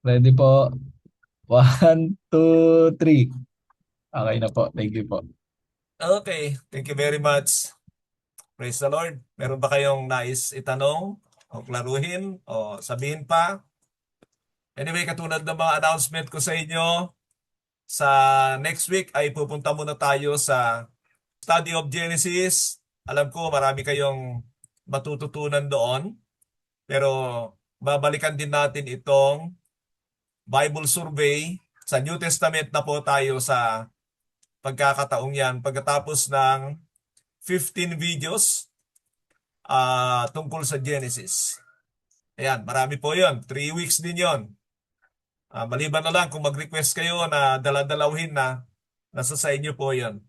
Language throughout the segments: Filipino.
Ready po. One, two, three. Okay na po. Thank you po. Okay, thank you very much. Praise the Lord. Meron ba kayong nais itanong o klaruhin o sabihin pa? Anyway, katulad ng mga announcement ko sa inyo, sa next week ay pupunta muna tayo sa Study of Genesis. Alam ko marami kayong matututunan doon, pero babalikan din natin itong Bible survey. Sa New Testament na po tayo sa pagkakataong yan pagkatapos ng 15 videos tungkol sa Genesis. Ayan, marami po yon. 3 weeks din yon. Maliban na lang kung mag-request kayo na daladalawhin na, nasa sa inyo po yon.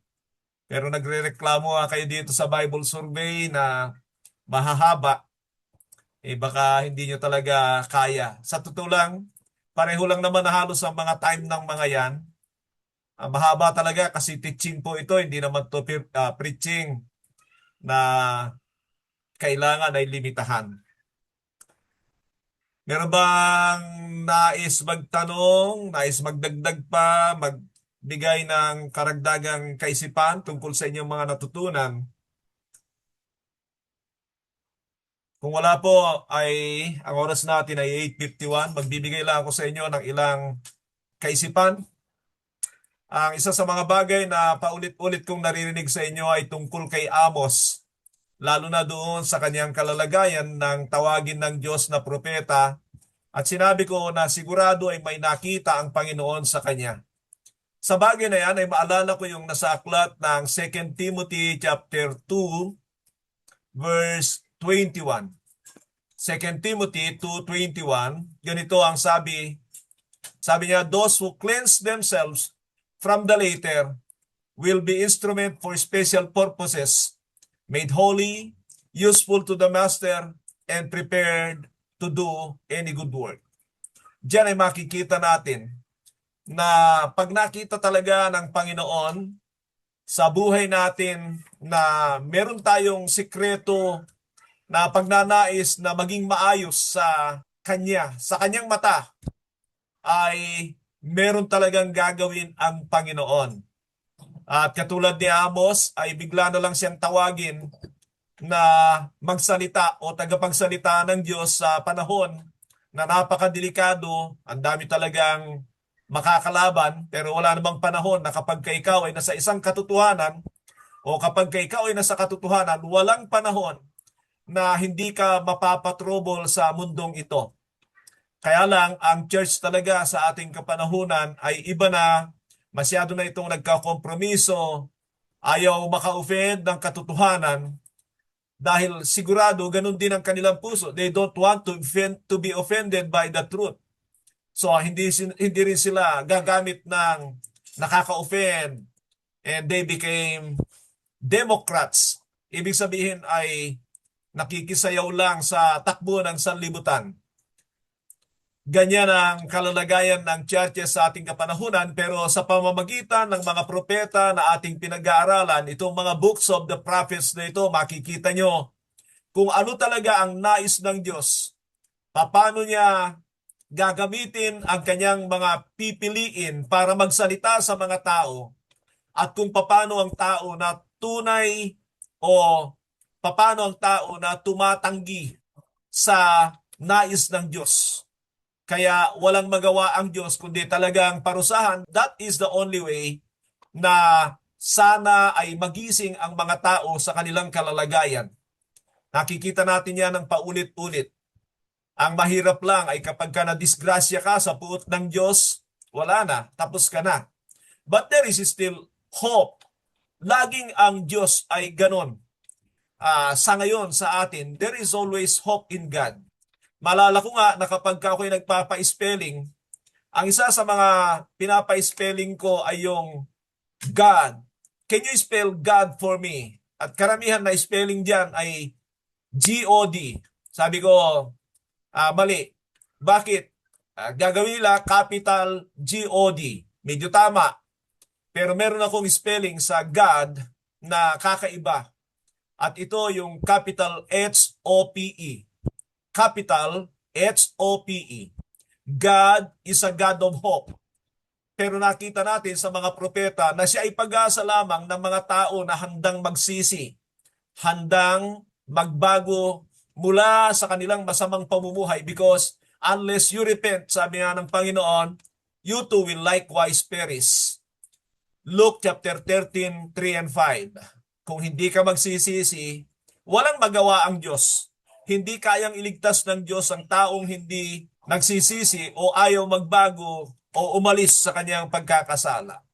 Pero nagre-reklamo kayo dito sa Bible survey na mahahaba, eh baka hindi nyo talaga kaya. Sa totoo lang, pareho lang naman na halos ang mga time ng mga yan. Mahaba talaga kasi teaching po ito, hindi naman to preaching na kailangan ay limitahan. Meron bang nais magtanong, nais magdagdag pa, magbigay ng karagdagang kaisipan tungkol sa inyong mga natutunan? Kung wala po ay ang oras natin ay 8:51. Magbibigay lang ako sa inyo ng ilang kaisipan. Ang isa sa mga bagay na paulit-ulit kong naririnig sa inyo ay tungkol kay Amos, lalo na doon sa kanyang kalalagayan ng tawagin ng Diyos na propeta. At sinabi ko na sigurado ay may nakita ang Panginoon sa kanya. Sa bagay na yan ay maalala ko yung nasa aklat ng 2 Timothy chapter 2 verse 21. 2 Timothy 2:21, ganito ang sabi. Sabi niya, those who cleanse themselves from the later will be instrument for special purposes, made holy, useful to the master, and prepared to do any good work. Diyan ay makikita natin na pag nakita talaga ng Panginoon sa buhay natin na meron tayong sikreto na pagnanais na maging maayos sa Kanya, sa Kanyang mata, ay meron talagang gagawin ang Panginoon. At katulad ni Amos, ay bigla na lang siyang tawagin na magsalita o tagapagsalita ng Diyos sa panahon na napakadelikado, ang dami talagang makakalaban, pero wala namang panahon na kapag ka ikaw ay nasa isang katotohanan o kapag ka ikaw ay nasa katotohanan, walang panahon na hindi ka mapapatrobol sa mundong ito. Kaya lang, ang church talaga sa ating kapanahunan ay iba na, masyado na itong nagkakompromiso, ayaw maka-offend ng katotohanan dahil sigurado ganun din ang kanilang puso. They don't want to be offended by the truth. So hindi rin sila gagamit ng nakaka-offend, and they became Democrats. Ibig sabihin ay nakikisayaw lang sa takbo ng sanlibutan. Ganyan ang kalalagayan ng churches sa ating kapanahunan, pero sa pamamagitan ng mga propeta na ating pinag-aaralan, itong mga books of the prophets na ito, makikita nyo kung ano talaga ang nais ng Diyos. Paano niya gagamitin ang kanyang mga pipiliin para magsalita sa mga tao, at kung paano ang tao na tunay o paano ang tao na tumatanggi sa nais ng Diyos. Kaya walang magawa ang Diyos kundi talagang parusahan. That is the only way na sana ay magising ang mga tao sa kanilang kalalagayan. Nakikita natin yan ng paulit-ulit. Ang mahirap lang ay kapag ka na-disgrasya ka sa puot ng Diyos, wala na, tapos ka na. But there is still hope. Laging ang Diyos ay ganon. Sa ngayon, sa atin, there is always hope in God. Malala ko nga na kapag ako'y nagpapa-spelling, ang isa sa mga pinapa-spelling ko ay yung God. Can you spell God for me? At karamihan na spelling dyan ay G-O-D. Sabi ko, mali. Bakit? Gagawin nila capital G-O-D. Medyo tama. Pero meron akong spelling sa God na kakaiba. At ito yung capital H-O-P-E. Capital H-O-P-E. God is a God of hope. Pero nakita natin sa mga propeta na siya ay pag-asa lamang ng mga tao na handang magsisi, handang magbago mula sa kanilang masamang pamumuhay, because unless you repent, sabi nga ng Panginoon, you too will likewise perish. Luke chapter 13, 3 and 5. Kung hindi ka magsisisi, walang magawa ang Diyos. Hindi kayang iligtas ng Diyos ang taong hindi nagsisisi o ayaw magbago o umalis sa kanyang pagkakasala.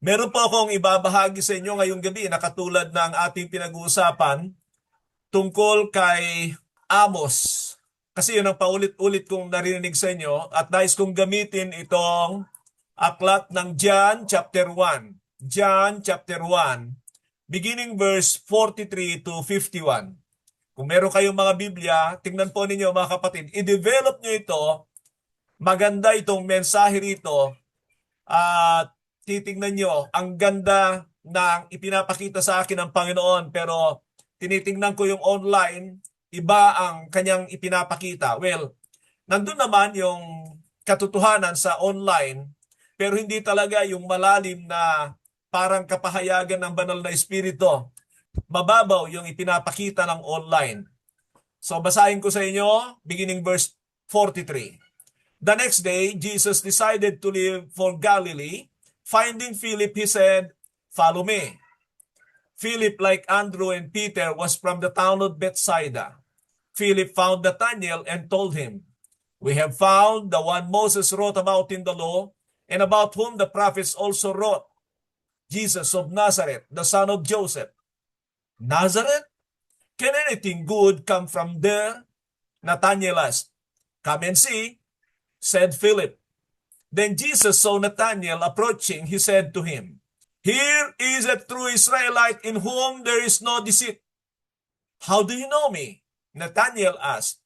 Meron po akong ibabahagi sa inyo ngayong gabi na katulad ng ating pinag-uusapan tungkol kay Amos. Kasi yun ang paulit-ulit kong narinig sa inyo at nais kong gamitin itong aklat ng John chapter 1. John chapter 1, beginning verse 43 to 51. Kung meron kayong mga Biblia, tingnan po ninyo mga kapatid, i-develop nyo ito. Maganda itong mensahe rito at titingnan nyo, ang ganda ng ipinapakita sa akin ng Panginoon, pero tinitingnan ko yung online, iba ang kanyang ipinapakita. Well, nandun naman yung katotohanan sa online, pero hindi talaga yung malalim na parang kapahayagan ng banal na espiritu. Mababaw yung ipinapakita ng online. So basahin ko sa inyo, beginning verse 43. The next day, Jesus decided to leave for Galilee. Finding Philip, he said, "Follow me." Philip, like Andrew and Peter, was from the town of Bethsaida. Philip found Nathanael and told him, "We have found the one Moses wrote about in the law, and about whom the prophets also wrote, Jesus of Nazareth, the son of Joseph." "Nazareth? Can anything good come from there?" Nathanael asked. "Come and see," said Philip. Then Jesus saw Nathanael approaching. He said to him, "Here is a true Israelite in whom there is no deceit." "How do you know me?" Nathanael asked.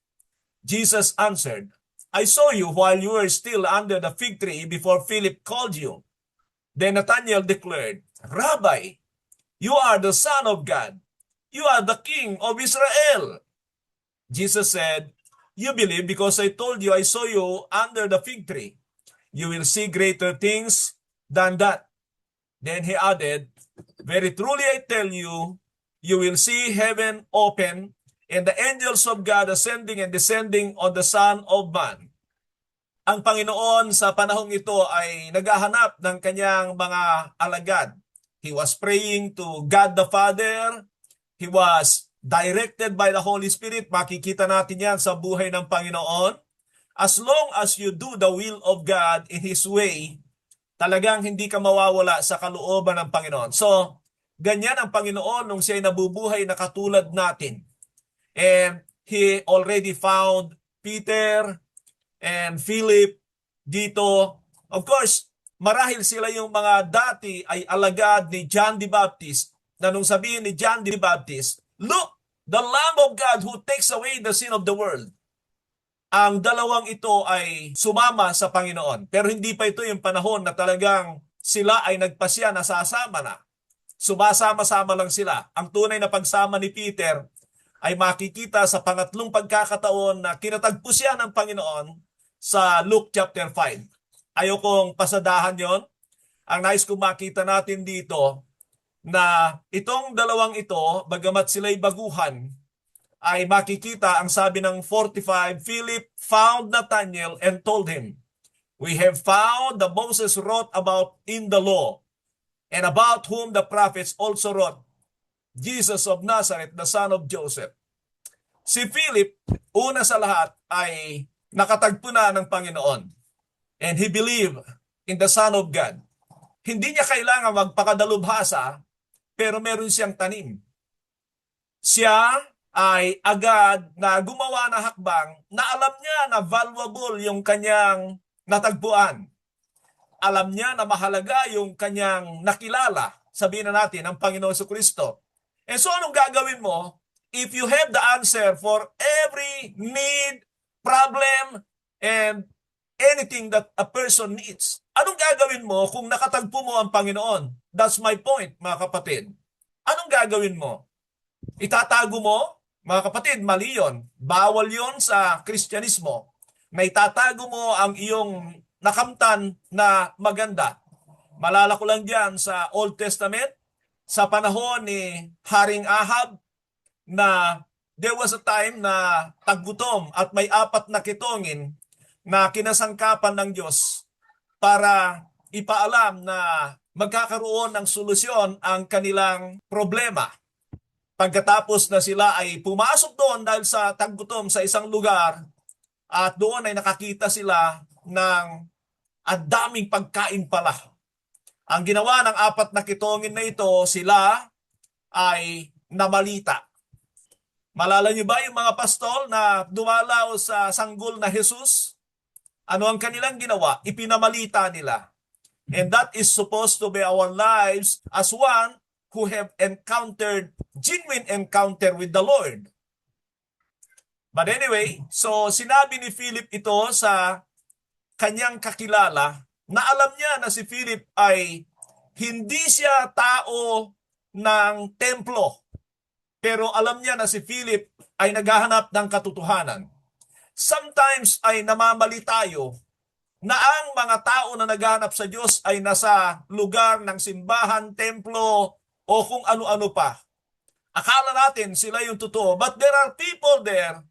Jesus answered, "I saw you while you were still under the fig tree before Philip called you." Then Nathanael declared, "Rabbi, you are the Son of God. You are the King of Israel." Jesus said, "You believe because I told you I saw you under the fig tree. You will see greater things than that." Then he added, "Very truly I tell you, you will see heaven open and the angels of God ascending and descending on the Son of Man." Ang Panginoon sa panahong ito ay naghahanap ng kanyang mga alagad. He was praying to God the Father. He was directed by the Holy Spirit. Makikita natin yan sa buhay ng Panginoon. As long as you do the will of God in His way, talagang hindi ka mawawala sa kalooban ng Panginoon. So, ganyan ang Panginoon nung siya'y nabubuhay na katulad natin. And He already found Peter and Philip dito. Of course, marahil sila yung mga dati ay alagad ni John the Baptist, na nung sabihin ni John the Baptist, "Look, the Lamb of God who takes away the sin of the world." Ang dalawang ito ay sumama sa Panginoon. Pero hindi pa ito yung panahon na talagang sila ay nagpasya na sasama na. Sumasama-sama lang sila. Ang tunay na pagsama ni Peter ay makikita sa pangatlong pagkakataon na kinatagpo siya ng Panginoon sa Luke chapter 5. Ayokong pasadahan yon. Ang nais kong makita natin dito na itong dalawang ito, bagamat sila'y baguhan, ay makikita ang sabi ng 45, Philip found Nathanael and told him, "We have found the Moses wrote about in the law, and about whom the prophets also wrote, Jesus of Nazareth, the son of Joseph." Si Philip, una sa lahat, ay nakatagpo na ng Panginoon. And he believed in the Son of God. Hindi niya kailangan magpakadalubhasa, pero meron siyang tanim. Siya ay agad na gumawa ng hakbang na alam niya na valuable yung kanyang natagpuan. Alam niya na mahalaga yung kanyang nakilala, sabihin na natin, ang Panginoon Jesucristo. And so anong gagawin mo if you have the answer for every need, problem, and anything that a person needs? Anong gagawin mo kung nakatagpo mo ang Panginoon? That's my point, mga kapatid. Anong gagawin mo? Itatago mo? Mga kapatid, mali yun. Bawal yun sa Kristyanismo. na itatago mo ang iyong nakamtan na maganda. Malala ko lang diyan sa Old Testament, sa panahon ni Haring Ahab, na there was a time na taggutom at may 4 na kitongin na kinasangkapan ng Diyos para ipaalam na magkakaroon ng solusyon ang kanilang problema. Pagkatapos na sila ay pumasok doon dahil sa taggutom sa isang lugar, at doon ay nakakita sila ng ang daming pagkain pala. Ang ginawa ng 4 na kitongin na ito, sila ay namalita. Malala niyo ba yung mga pastol na dumalaw sa sanggol na Jesus? Ano ang kanilang ginawa? Ipinamalita nila. And that is supposed to be our lives as one who have encountered, genuine encounter with the Lord. But anyway, so sinabi ni Philip ito sa kanyang kakilala na alam niya na si Philip ay hindi siya tao ng templo. Pero alam niya na si Philip ay naghahanap ng katotohanan. Sometimes ay namamali tayo na ang mga tao na naghahanap sa Diyos ay nasa lugar ng simbahan, templo, o kung ano-ano pa. Akala natin sila yung totoo. But there are people there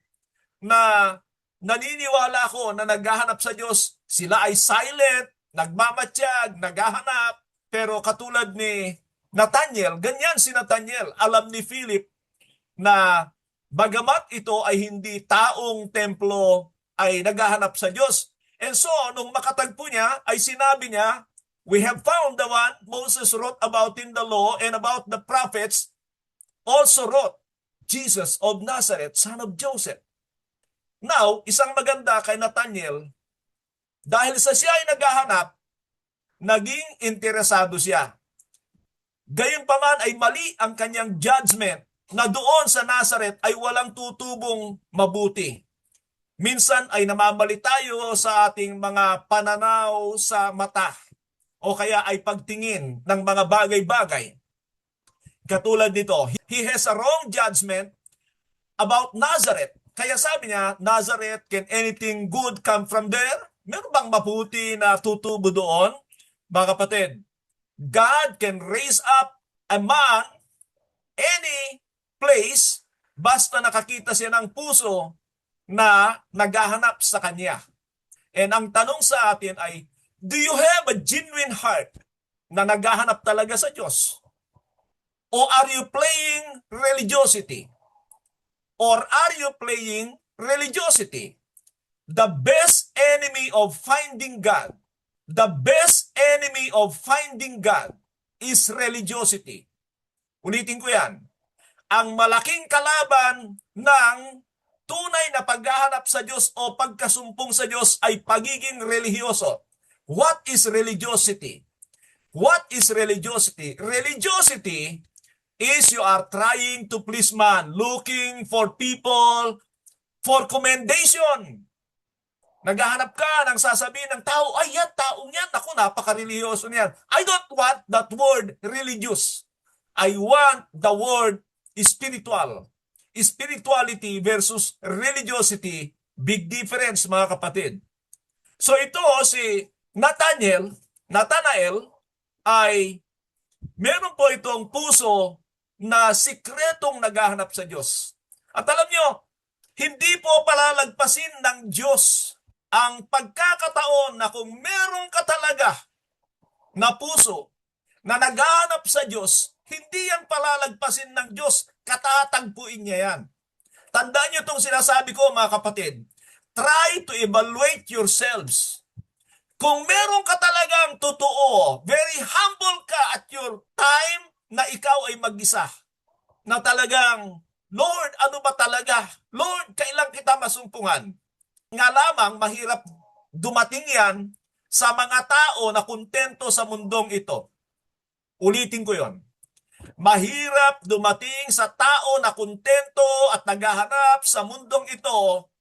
na naniniwala ko na naghahanap sa Diyos. Sila ay silent, nagmamatsyag, naghahanap. Pero katulad ni Nathaniel, ganyan si Nathaniel. Alam ni Philip na bagamat ito ay hindi taong templo, ay naghahanap sa Diyos. And so, nung makatagpo niya, ay sinabi niya, we have found the one Moses wrote about in the law and about the prophets, also wrote, Jesus of Nazareth, son of Joseph. Now, isang maganda kay Nathaniel, dahil sa siya ay naghahanap, naging interesado siya. Gayunpaman ay mali ang kanyang judgment na doon sa Nazareth ay walang tutubong mabuti. Minsan ay namamali tayo sa ating mga pananaw sa mata o kaya ay pagtingin ng mga bagay-bagay. Katulad nito, he has a wrong judgment about Nazareth. Kaya sabi niya, Nazareth, can anything good come from there? Meron bang mabuti na tutubo doon? Mga kapatid, God can raise up a man any place basta nakakita siya ng puso na naghahanap sa Kanya. And ang tanong sa atin ay, do you have a genuine heart na naghahanap talaga sa Diyos? O are you playing religiosity? Or are you playing religiosity? The best enemy of finding God, the best enemy of finding God is religiosity. Ulitin ko yan. Ang malaking kalaban ng tunay na paghahanap sa Diyos o pagkasumpong sa Diyos ay pagiging relihiyoso. What is religiosity? What is religiosity? Religiosity is you are trying to please man, looking for people for commendation. Naghahanap ka ng sasabihin ng tao, ay yan, taong yan, ako, napaka-religyoso niyan. I don't want that word religious. I want the word spiritual. Spirituality versus religiosity, big difference mga kapatid. So ito si Nathanael ay meron po itong puso na sikretong naghahanap sa Diyos. At alam nyo, hindi po palalagpasin ng Diyos ang pagkakataon na kung meron ka talaga na puso na naghahanap sa Diyos, hindi yan palalagpasin ng Diyos, katatagpuin niya yan. Tandaan niyo itong sinasabi ko mga kapatid, try to evaluate yourselves. Kung meron ka talagang totoo, very humble ka at your time na ikaw ay mag-isa, na talagang, Lord, ano ba talaga? Lord, kailan kita masumpungan? Nga lamang, mahirap dumating yan sa mga tao na kontento sa mundong ito. Ulitin ko yon. Mahirap dumating sa tao na kontento at naghahanap sa mundong ito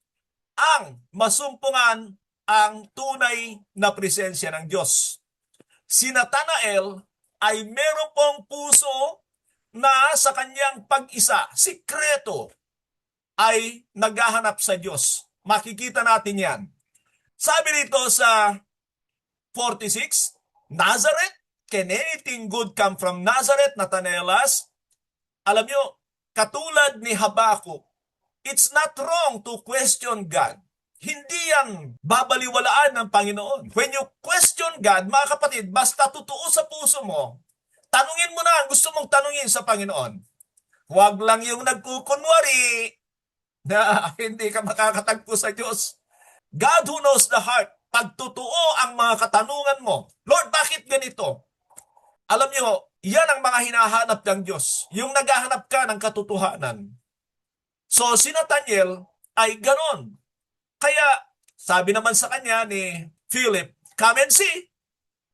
ang masumpungan ang tunay na presensya ng Diyos. Si Nathanael ay meron pong puso na sa kanyang pag-isa, sikreto, ay naghahanap sa Diyos. Makikita natin yan. Sabi rito sa 46, Nazareth? Can anything good come from Nazareth? Nathanael asked. Alam nyo, katulad ni Habakuk, it's not wrong to question God. Hindi yan babaliwalaan ng Panginoon. When you question God, mga kapatid, basta totoo sa puso mo, tanungin mo na ang gusto mong tanungin sa Panginoon. Huwag lang yung nagkukunwari na hindi ka makakatagpo sa Diyos. God who knows the heart, pag totoo ang mga katanungan mo, Lord, bakit ganito? Alam niyo, yan ang mga hinahanap ng Diyos. Yung naghahanap ka ng katotohanan. So, si Nathanael ay ganon. Kaya, sabi naman sa kanya ni Philip, come and see.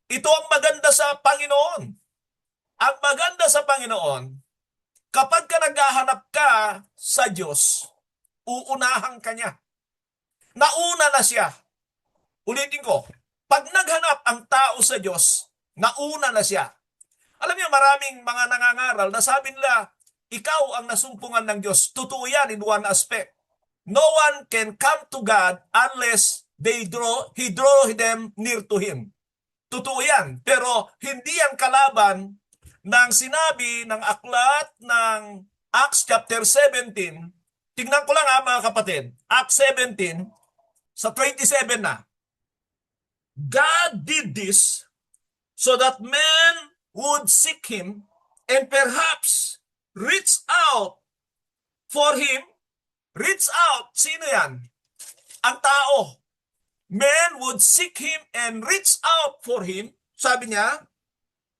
Ito ang maganda sa Panginoon. Ang maganda sa Panginoon, kapag ka naghahanap ka sa Diyos, uunahan ka niya. Nauna na siya. Ulitin ko, pag naghanap ang tao sa Diyos, nauna na siya. Alam niyo, maraming mga nangangaral na sabi nila, ikaw ang nasumpungan ng Diyos. Totoo yan in one aspect. No one can come to God unless He draw them near to Him. Totoo yan. Pero hindi yan kalaban ng sinabi ng aklat ng Acts chapter 17. Tingnan ko lang mga kapatid. Acts 17, sa 27 na. God did this so that men would seek Him and perhaps reach out for Him. Reach out. Sino yan? Ang tao. Men would seek Him and reach out for Him. Sabi niya,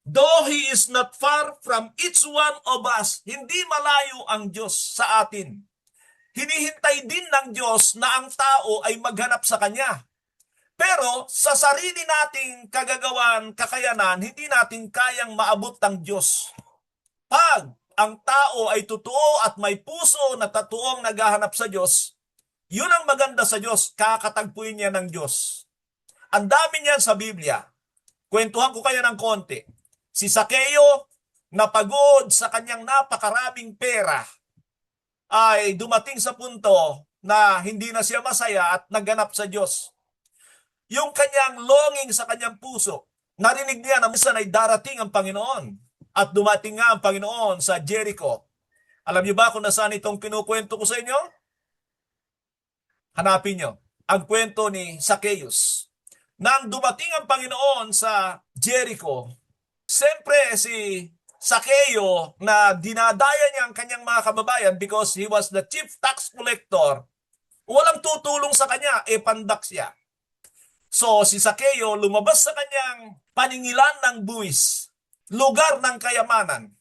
though He is not far from each one of us, hindi malayo ang Diyos sa atin. Hinihintay din ng Diyos na ang tao ay maghanap sa Kanya. Pero sa sarili nating kagagawan, kakayanan, hindi natin kayang maabot ng Diyos. Pag ang tao ay totoo at may puso na totoong naghahanap sa Diyos, yun ang maganda sa Diyos, kakatagpuin niya ng Diyos. Ang dami niyan sa Biblia. Kwentuhan ko kayo ng konti. Si Sakeo, napagod sa kanyang napakaraming pera, ay dumating sa punto na hindi na siya masaya at naghanap sa Diyos. Yung kanyang longing sa kanyang puso, narinig niya na minsan ay darating ang Panginoon. At dumating nga ang Panginoon sa Jericho. Alam niyo ba kung nasaan itong kinukwento ko sa inyo? Hanapin niyo. Ang kwento ni Zacchaeus. Nang dumating ang Panginoon sa Jericho, siyempre si Zacchaeus na dinadaya niya ang kanyang mga kababayan because he was the chief tax collector, walang tutulong sa kanya, pandak siya. So si Zacchaeus lumabas sa kanyang paningilan ng buwis, lugar ng kayamanan.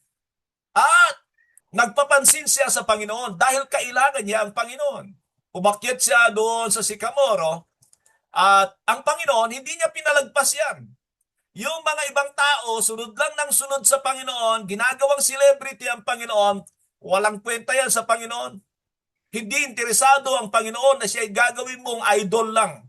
At nagpapansin siya sa Panginoon dahil kailangan niya ang Panginoon. Umakyat siya doon sa Sycamoro at ang Panginoon hindi niya pinalagpas yan. Yung mga ibang tao, sunod lang ng sunod sa Panginoon, ginagawang celebrity ang Panginoon, walang kwenta yan sa Panginoon. Hindi interesado ang Panginoon na siya ay gagawin mong idol lang.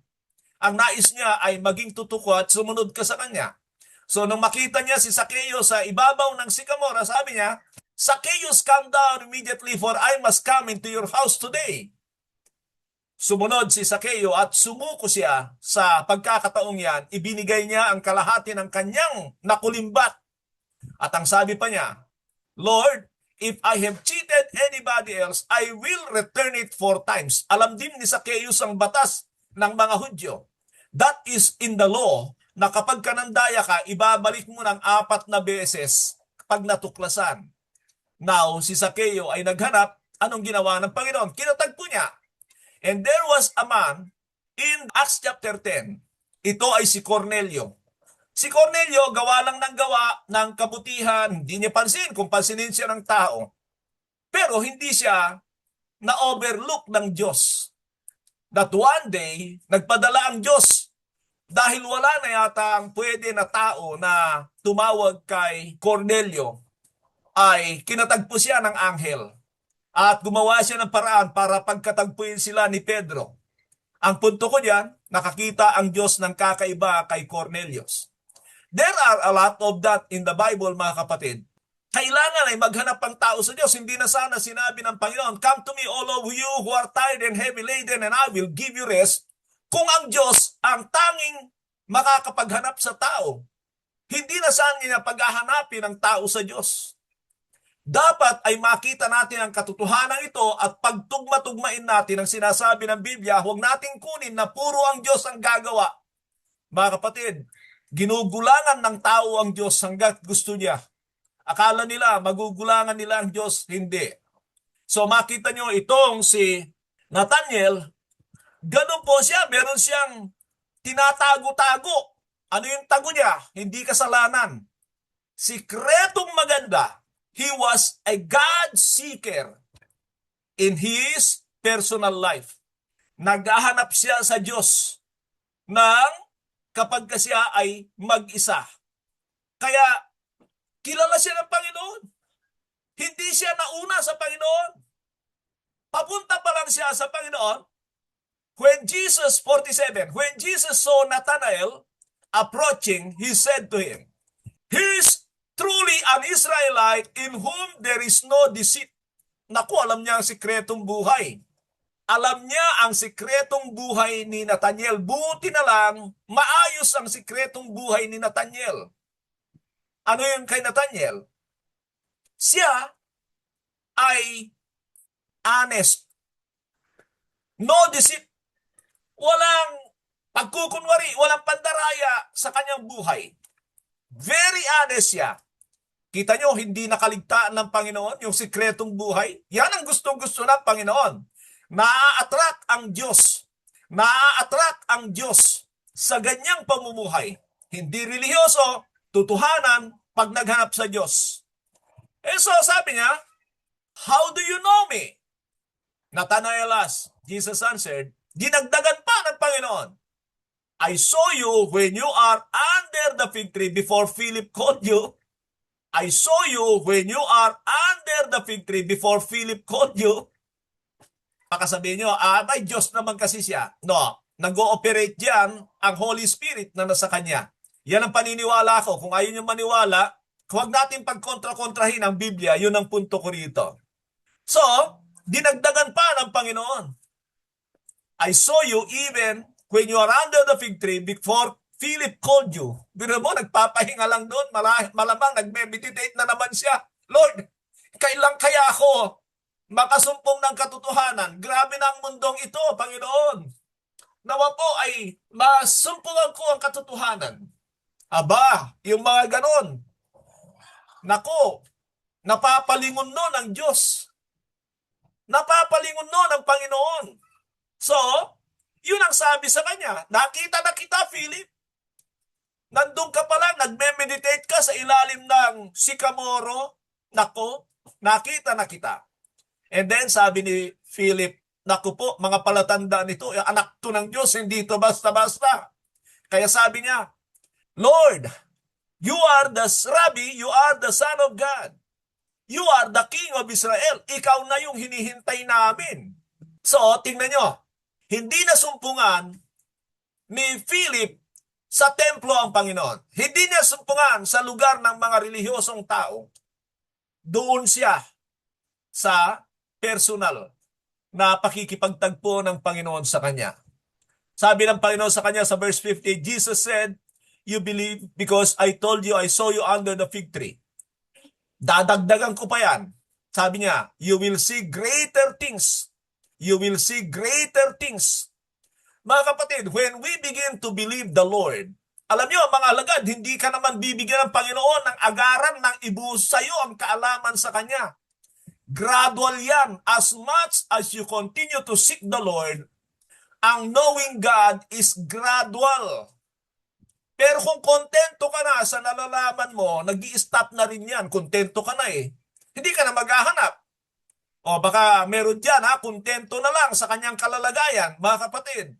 Ang nais niya ay maging tutuko at sumunod ka sa kanya. So nung makita niya si Zacchaeus sa ibabaw ng Sycamore, sabi niya, Zacchaeus, come down immediately for I must come into your house today. Sumunod si Zacchaeus at sumuko siya sa pagkakataong yan. Ibinigay niya ang kalahati ng kanyang nakulimbat. At ang sabi pa niya, Lord, if I have cheated anybody else, I will return it 4 times. Alam din ni Zacchaeus ang batas ng mga Hudyo. That is in the law na kapag kanandaya ka, ibabalik mo ng 4 na beses pag natuklasan. Now, si Zacchaeus ay naghanap. Anong ginawa ng Panginoon? Kinatagpo niya. And there was a man in Acts chapter 10. Ito ay si Cornelio. Si Cornelio, gawa lang ng gawa ng kabutihan. Hindi niya pansin kung pansinin siya ng tao. Pero hindi siya na-overlook ng Diyos. That one day, nagpadala ang Diyos. Dahil wala na yata ang pwede na tao na tumawag kay Cornelio, ay kinatagpo siya ng anghel. At gumawa siya ng paraan para pagkatagpuin sila ni Pedro. Ang punto ko diyan, nakakita ang Diyos ng kakaiba kay Cornelius. There are a lot of that in the Bible, mga kapatid. Kailangan ay maghanap ang tao sa Diyos. Hindi na sana sinabi ng Panginoon, come to me all of you who are tired and heavy laden and I will give you rest. Kung ang Diyos ang tanging makakapaghanap sa tao, hindi na saan niya paghahanapin ang tao sa Diyos. Dapat ay makita natin ang katotohanan ito at pagtugma-tugmain natin ang sinasabi ng Biblia. Huwag nating kunin na puro ang Diyos ang gagawa. Mga kapatid, ginugulangan ng tao ang Diyos hanggat gusto niya. Akala nila, magugulangan nila ang Diyos. Hindi. So makita nyo itong si Nathaniel, ganun po siya. Meron siyang tinatago-tago. Ano yung tago niya? Hindi kasalanan. Sikretong maganda. He was a God seeker in his personal life. Naghahanap siya sa Diyos ng kapag siya ay mag-isa. Kaya kilala siya ng Panginoon. Hindi siya nauna sa Panginoon. Papunta pa lang siya sa Panginoon. When Jesus, 47, when Jesus saw Nathanael approaching, he said to him, "He is truly an Israelite in whom there is no deceit." Naku, alam niya ang sikretong buhay. Alam niya ang sikretong buhay ni Nathaniel. Buti na lang, maayos ang sikretong buhay ni Nathaniel. Ano yun kay Nathaniel? Siya ay honest. No deceit. Walang pagkukunwari, walang pandaraya sa kanyang buhay. Very honest siya. Kita nyo, hindi nakaligtaan ng Panginoon yung sikretong buhay. Yan ang gustong-gusto ng Panginoon. Na-attract ang Diyos. Na-attract ang Diyos sa ganyang pamumuhay. Hindi relihiyoso, tutuhanan pag naghanap sa Diyos. So sabi niya, "How do you know me?" Nathanael asked. Jesus answered, dinagdagan pa ng Panginoon, "I saw you when you are under the fig tree before Philip called you." I saw you when you are under the fig tree before Philip called you. Baka sabihin nyo, may Diyos naman kasi siya. No, nag-ooperate diyan ang Holy Spirit na nasa Kanya. Yan ang paniniwala ko. Kung ayaw nyo maniwala, huwag natin pagkontra-kontrahin ang Biblia. Yun ang punto ko rito. So, dinagdagan pa ng Panginoon. I saw you even when you are under the fig tree before Philip called you. Biro mo, nagpapahinga lang doon. Malamang nagme-meditate na naman siya. Lord, kailan kaya ako makasumpong ng katotohanan? Grabe na ang mundong ito, Panginoon. Nawa po ay masumpungan ko ang katotohanan. Aba, yung mga ganon. Nako, napapalingon nun ang Diyos. Napapalingon nun ang Panginoon. So, yun ang sabi sa kanya. Nakita na kita, Philip. Nandun ka pala, nagme-meditate ka sa ilalim ng sikamoro. Nako, nakita na kita. And then sabi ni Philip, naku po, mga palatandaan nito, anak to ng Diyos, hindi ito basta-basta. Kaya sabi niya, "Lord, you are the Rabbi, you are the Son of God. You are the King of Israel. Ikaw na yung hinihintay namin." So, tingnan nyo, hindi nasumpungan ni Philip sa templo ang Panginoon. Hindi niya sumpungan sa lugar ng mga relihiyosong tao. Doon siya sa personal na pakikipagtagpo ng Panginoon sa kanya. Sabi ng Panginoon sa kanya sa verse 50, Jesus said, "You believe because I told you I saw you under the fig tree." Dadagdagan ko pa yan. Sabi niya, "You will see greater things." You will see greater things. Mga kapatid, when we begin to believe the Lord, alam niyo, mga alagad, hindi ka naman bibigyan ng Panginoon ng agaran ng ibuhos sa iyo ang kaalaman sa Kanya. Gradual yan. As much as you continue to seek the Lord, ang knowing God is gradual. Pero kung kontento ka na sa nalalaman mo, nag-i-stop na rin yan. Kontento ka na eh. Hindi ka na maghahanap. O baka meron dyan, kontento na lang sa kanyang kalalagayan. Mga kapatid,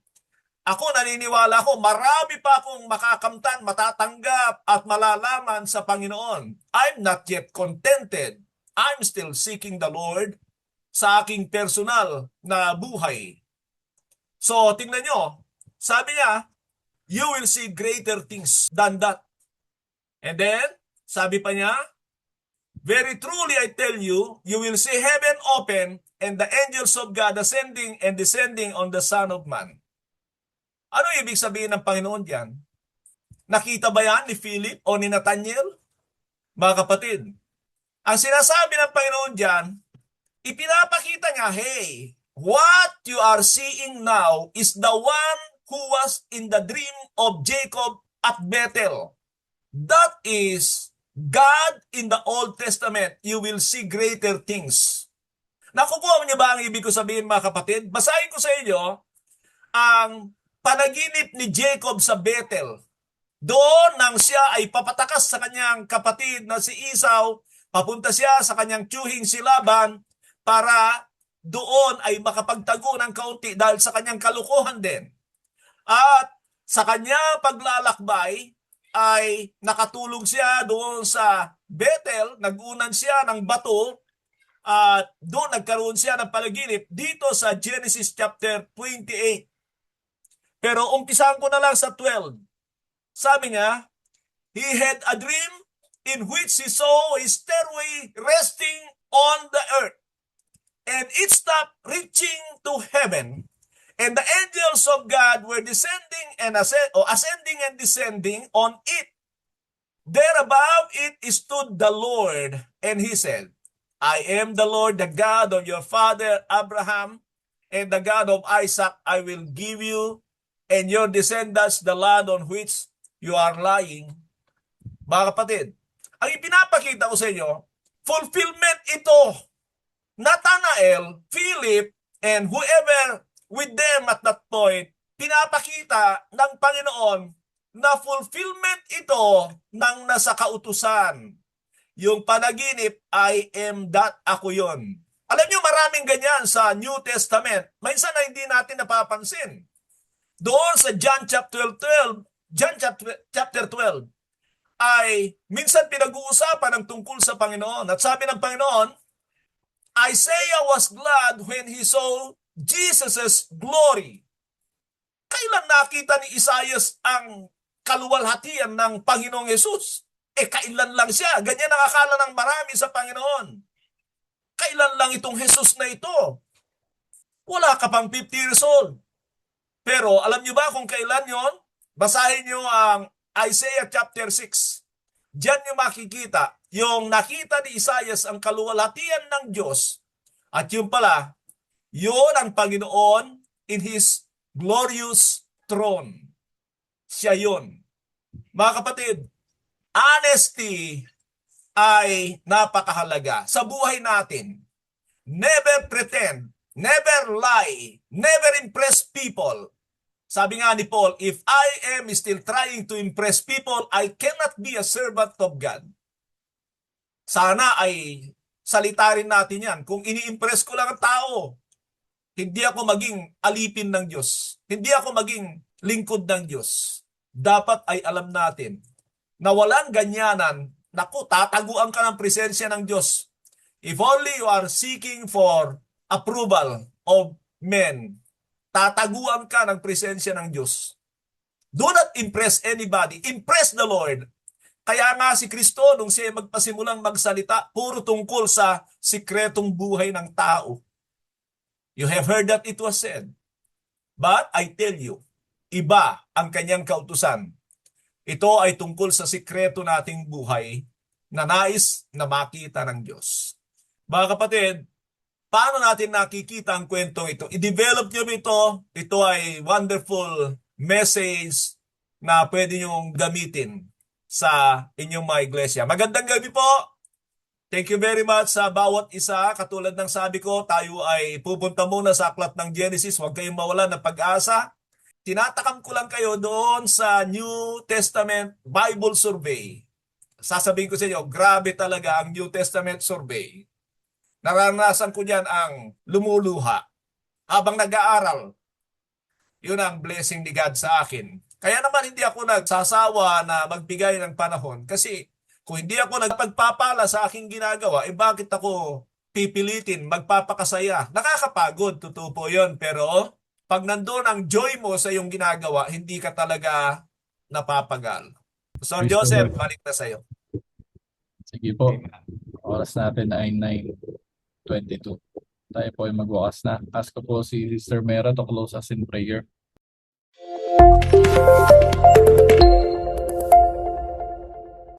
ako naniniwala ko, marami pa akong makakamtan, matatanggap at malalaman sa Panginoon. I'm not yet contented. I'm still seeking the Lord sa aking personal na buhay. So, tingnan nyo, sabi niya, you will see greater things than that. And then, sabi pa niya, very truly I tell you, you will see heaven open and the angels of God ascending and descending on the Son of Man. Ano ibig sabihin ng Panginoon diyan? Nakita ba yan ni Philip o ni Nathaniel? Mga kapatid, ang sinasabi ng Panginoon diyan, ipinapakita niya, hey, what you are seeing now is the one who was in the dream of Jacob at Bethel. That is God in the Old Testament. You will see greater things. Nakukuha niyo ba ang ibig ko sabihin, mga kapatid? Basahin ko sa inyo ang panaginip ni Jacob sa Bethel. Doon nang siya ay papatakas sa kanyang kapatid na si Esau, papunta siya sa kanyang tiyuhing si Laban para doon ay makapagtago ng kaunti dahil sa kanyang kalukuhan din. At sa kanyang paglalakbay ay nakatulog siya doon sa Bethel, nagunan siya ng bato at doon nagkaroon siya ng panaginip dito sa Genesis chapter 28. Pero umpisahan ko na lang sa 12. Sabi niya, he had a dream in which he saw his stairway resting on the earth, and it stopped reaching to heaven, and the angels of God were descending and ascending and descending on it. There above it stood the Lord, and he said, I am the Lord, the God of your father Abraham, and the God of Isaac. I will give you and your descendants the land on which you are lying. Mga kapatid, ang ipinapakita ko sa inyo, fulfillment ito. Nathanael, Philip, and whoever with them at that point, pinapakita ng Panginoon na fulfillment ito ng nasa kautusan. Yung panaginip, I am that, ako yon. Alam niyo, maraming ganyan sa New Testament. Minsan na hindi natin napapansin. Doon sa John chapter 12, ay minsan pinag-uusapan ng tungkol sa Panginoon. At sabi ng Panginoon, Isaiah was glad when he saw Jesus' glory. Kailan nakita ni Isaias ang kaluwalhatian ng Panginoong Yesus? Kailan lang siya? Ganyan ang akala ng marami sa Panginoon. Kailan lang itong Jesus na ito? Wala ka pang 50 years old. Pero alam niyo ba kung kailan yon? Basahin niyo ang Isaiah chapter 6. Diyan niyo makikita yung nakita ni Isaias ang kaluwalhatian ng Diyos. At yung pala, yun ang Panginoon in His glorious throne. Siya yun. Mga kapatid, honesty ay napakahalaga sa buhay natin. Never pretend, never lie, never impress people. Sabi nga ni Paul, if I am still trying to impress people, I cannot be a servant of God. Sana ay salita rin natin yan. Kung ini-impress ko lang ang tao, hindi ako maging alipin ng Diyos. Hindi ako maging lingkod ng Diyos. Dapat ay alam natin na walang ganyanan. Naku, tataguan ka ng presensya ng Diyos. If only you are seeking for approval of men, tataguan ka ng presensya ng Diyos. Do not impress anybody. Impress the Lord. Kaya nga si Kristo, nung siya magpasimulang magsalita, puro tungkol sa sikretong buhay ng tao. You have heard that it was said. But I tell you, iba ang kanyang kautusan. Ito ay tungkol sa sikreto nating buhay na nais na makita ng Diyos. Mga kapatid, paano natin nakikita ang kwentong ito? I-develop nyo ito. Ito ay wonderful message na pwede nyong gamitin sa inyong mga iglesia. Magandang gabi po. Thank you very much sa bawat isa. Katulad ng sabi ko, tayo ay pupunta muna sa aklat ng Genesis. Huwag kayong mawala ng pag-asa. Tinatakam ko lang kayo doon sa New Testament Bible Survey. Sasabihin ko sa inyo, grabe talaga ang New Testament Survey. Naranasan ko diyan ang lumuluha habang nag-aaral. Yun ang blessing ni God sa akin. Kaya naman hindi ako nagsasawa na magbigay ng panahon kasi kung hindi ako nagpagpapala sa aking ginagawa, bakit ako pipilitin, magpapakasaya? Nakakapagod, totoo po yun. Pero pag nandun ang joy mo sa iyong ginagawa, hindi ka talaga napapagal. So Praise the Joseph, Lord. balik na sa iyo. Sige po. Oras natin ay 9:22. Tayo po ay magwakas na. Ask ko po si Sister Mera to close us in prayer.